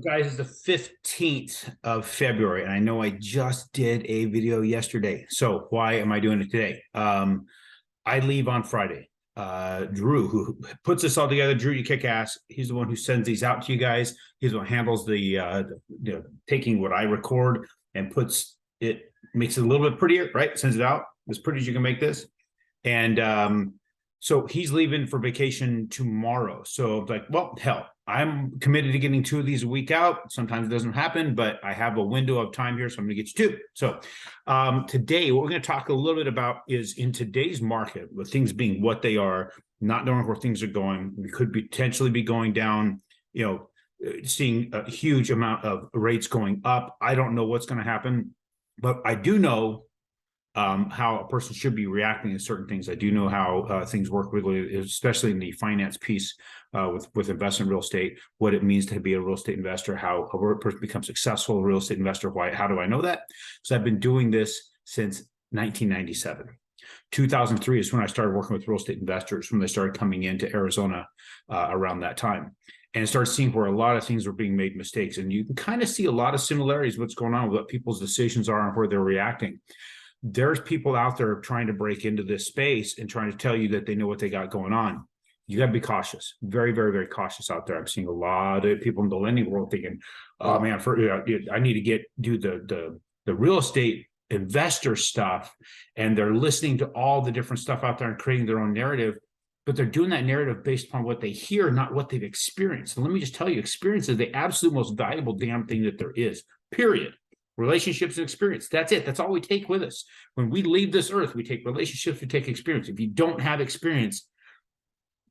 Guys, it's the 15th of February, and I know I just did a video yesterday. So why am I doing it today? I leave on Friday. Drew, who puts this all together, Drew, you kick ass. He's the one who sends these out to you guys. He's the one who handles taking what I record and makes it a little bit prettier, right? Sends it out as pretty as you can make this. And so he's leaving for vacation tomorrow. So it's like, well, hell, I'm committed to getting 2 of these a week out. Sometimes it doesn't happen, but I have a window of time here, so I'm going to get you 2. So today, what we're going to talk a little bit about is in today's market, with things being what they are, not knowing where things are going, we could potentially be going down, seeing a huge amount of rates going up. I don't know what's going to happen, but I do know how a person should be reacting to certain things. I do know how things work, really, especially in the finance piece with investment in real estate, what it means to be a real estate investor, how a person becomes successful real estate investor. Why? How do I know that? So I've been doing this since 1997. 2003 is when I started working with real estate investors, when they started coming into Arizona around that time. And start seeing where a lot of things were being made mistakes. And you can kind of see a lot of similarities, what's going on, with what people's decisions are and where they're reacting. There's people out there trying to break into this space and trying to tell you that they know what they got going on. You got to be cautious, very, very, very cautious out there. I'm seeing a lot of people in the lending world thinking, "Oh man, I need to do the real estate investor stuff," and they're listening to all the different stuff out there and creating their own narrative. But they're doing that narrative based upon what they hear, not what they've experienced. And let me just tell you, experience is the absolute most valuable damn thing that there is. Period. Relationships and experience. That's it. That's all we take with us. When we leave this earth, we take relationships, we take experience. If you don't have experience,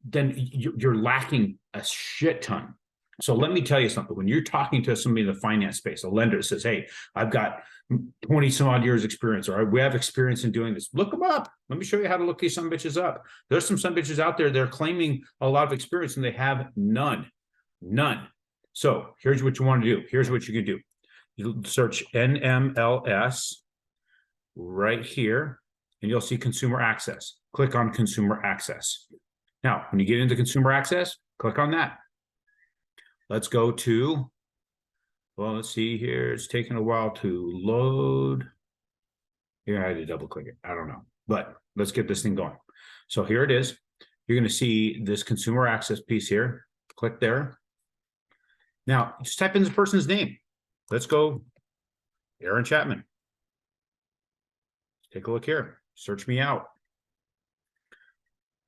then you're lacking a shit ton. So let me tell you something. When you're talking to somebody in the finance space, a lender says, "Hey, I've got 20 some odd years experience, or we have experience in doing this," look them up. Let me show you how to look these some bitches up. There's some bitches out there, they're claiming a lot of experience and they have none. So here's what you want to do. Here's what you can do. You search NMLS right here, and you'll see consumer access. Click on consumer access. Now, when you get into consumer access, click on that. Let's go to, well, let's see here. It's taking a while to load. Here, I had to double click it. I don't know, but let's get this thing going. So here it is. You're going to see this consumer access piece here. Click there. Now, just type in the person's name. Let's go, Aaron.Chapman. Take a look here. Search me out.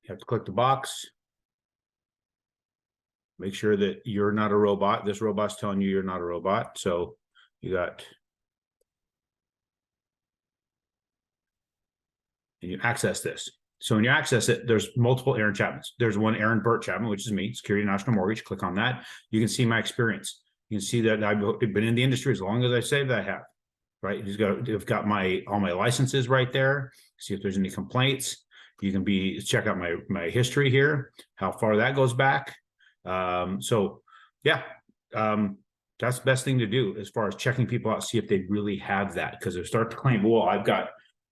You have to click the box. Make sure that you're not a robot. This robot's telling you you're not a robot. So you got, and you access this. So when you access it, there's multiple Aaron Chapmans. There's one Aaron.Chapman, which is me, Security National Mortgage. Click on that. You can see my experience. You can see that I've been in the industry as long as I say that I have, right? I've got all my licenses right there. See if there's any complaints. You can check out my history here, how far that goes back. So yeah, that's the best thing to do as far as checking people out, see if they really have that. Because they start to claim, well,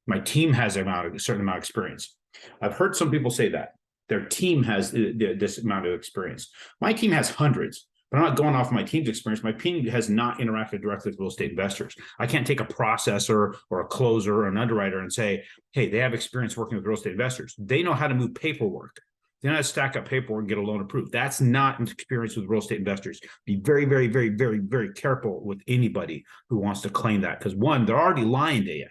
my team has a certain amount of experience. I've heard some people say that their team has this amount of experience. My team has hundreds. But I'm not going off my team's experience. My team has not interacted directly with real estate investors. I can't take a processor or a closer or an underwriter and say, "Hey, they have experience working with real estate investors. They know how to move paperwork. They know how to stack up paperwork and get a loan approved." That's not an experience with real estate investors. Be very, very, very, very, very careful with anybody who wants to claim that. Because one, they're already lying to you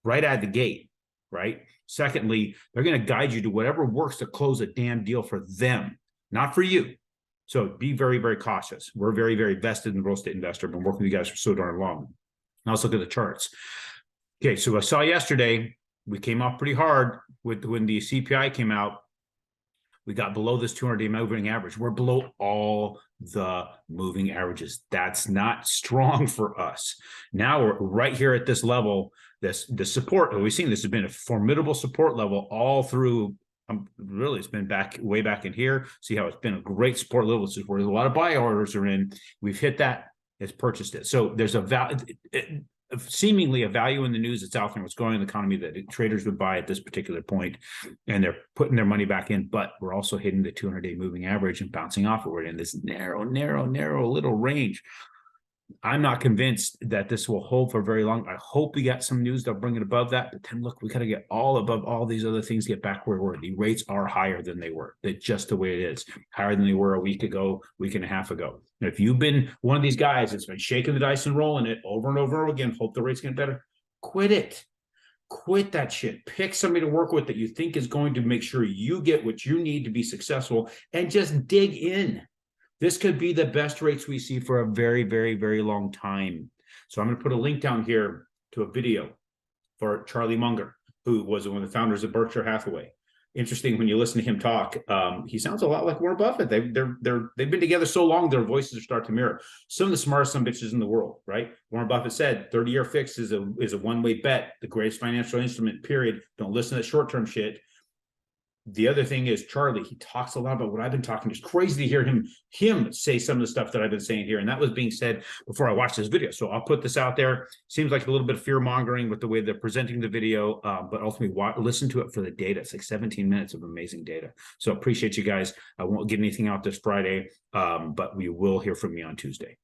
right out of the gate, right? Secondly, they're going to guide you to whatever works to close a damn deal for them, not for you. So be very, very cautious. We're very, very vested in the real estate investor. Been working with you guys for so darn long. Now let's look at the charts. Okay, so I saw yesterday, we came off pretty hard when the CPI came out. We got below this 200-day moving average. We're below all the moving averages. That's not strong for us. Now we're right here at this level. This support, we've seen this has been a formidable support level all through. Really, it's been way back in here. See how it's been a great support level. This is where a lot of buy orders are in. We've hit that. It's purchased it. So there's a value. seemingly a value in the news that's out there, what's going on in the economy that traders would buy at this particular point, and they're putting their money back in. But we're also hitting the 200-day moving average and bouncing off it. We're in this narrow little range. I'm not convinced that this will hold for very long. I hope we got some news that'll bring it above that. But then look, we got to get all above all these other things, get back where we were. The rates are higher than they were. That's just the way it is. Higher than they were a week ago, week and a half ago. And if you've been one of these guys that's been shaking the dice and rolling it over and over again, hope the rates get better, quit it. Quit that shit. Pick somebody to work with that you think is going to make sure you get what you need to be successful, and just dig in. This could be the best rates we see for a very, very, very long time. So I'm going to put a link down here to a video for Charlie Munger, who was one of the founders of Berkshire Hathaway. Interesting when you listen to him talk. He sounds a lot like Warren Buffett. They've been together so long, their voices start to mirror. Some of the smartest bitches in the world, right? Warren Buffett said 30-year fix is a one-way bet, the greatest financial instrument, period. Don't listen to short-term shit. The other thing is Charlie, he talks a lot about what I've been talking. It's crazy to hear him say some of the stuff that I've been saying here. And that was being said before I watched this video. So I'll put this out there. Seems like a little bit of fear mongering with the way they're presenting the video, but ultimately listen to it for the data. It's like 17 minutes of amazing data. So appreciate you guys. I won't get anything out this Friday, but we will hear from me on Tuesday.